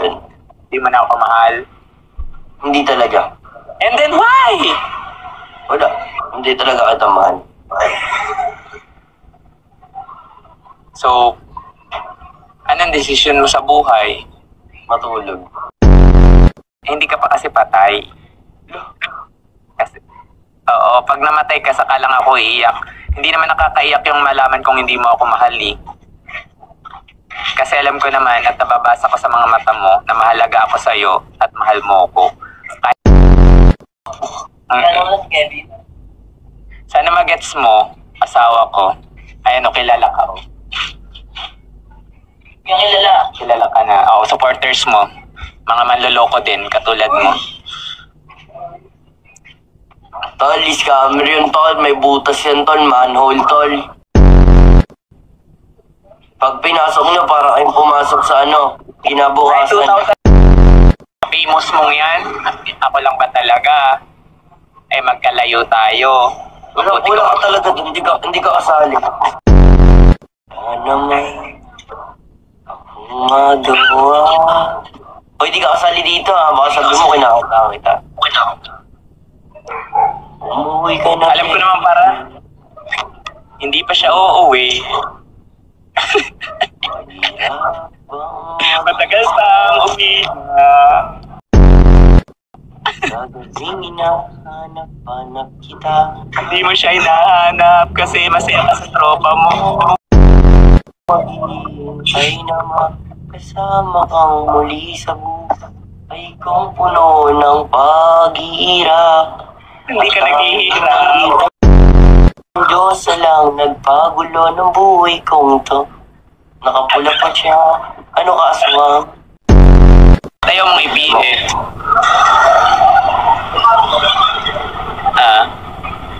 Hindi mo na ako mahal. Hindi talaga. And then why? Wala. Hindi talaga kita mahal. So, anong desisyon mo sa buhay? Matulog. Hindi ka pa kasi patay. Kasi, oo, pag namatay ka, saka lang ako iiyak. Hindi naman nakakaiyak yung malaman kung hindi mo ako mahal eh. Kasi alam ko naman at nababasa ko sa mga mata mo na mahalaga ako sa'yo at mahal mo ako. Sana magets mo, asawa ko. Ayan o, kilala ka o. Yung kilala. Kilala ka na. Oo, supporters mo. Mga manloloko din, katulad mo. Tol, scammer yun, tol. May butas yan, tol. Manhole, tol. Pag pinasok nyo, para kayong pumasok sa kinabukasan. Famous mong yan? Ako lang ba talaga? Eh, magkalayo tayo. Wala ka talaga dun. Hindi ka kasali. Ano may magawa? O, hindi ka kasali dito ha. Baka sabi mo, kinakanta kita. Umuwi ka na. Alam ko naman para hindi pa siya uuwi. Matagal pang umiha. Gagawin na hanap kita. Hindi mo siya hinahanap kasi masaya ka sa tropa mo. Maghihintay na makasama kang muli sa buhay kong puno ng pag-iirap. Hindi ka naghihirap. Ang Diyos lang nagpagulo ng buhay kong to. Nakapula pa siya. Ano ka, aswang? Ayaw mong ipihit.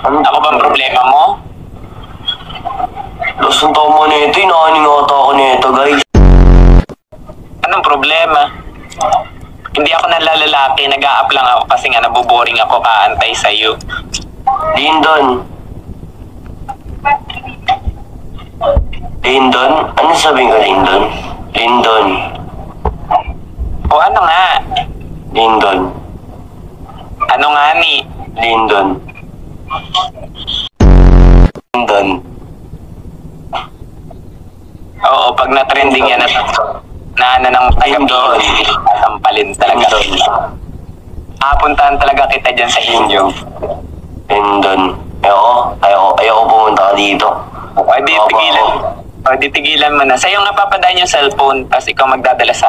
Ako bang problema mo? Lasunta mo na ito. Inaaningata ako nito, guys. Anong problema? Hindi ako nalalaki. Nag-a-up lang ako kasi nga nabuboring ako kaantay sa'yo. Lindon. Lindon? Ano sabihin ko, Lindon? Lindon. O ano nga? Lindon. Ano nga ni? Lindon. Lindon. Oo, pag na-trending yan na ng taga-Bicol, sampalin talaga. Puntahan talaga kita dyan sa inyo. Lindon. Ayoko pumunta ka dito. O di tigilan mo na. Sa'yo nga papadaan yung cellphone, tapos ikaw magdadala sa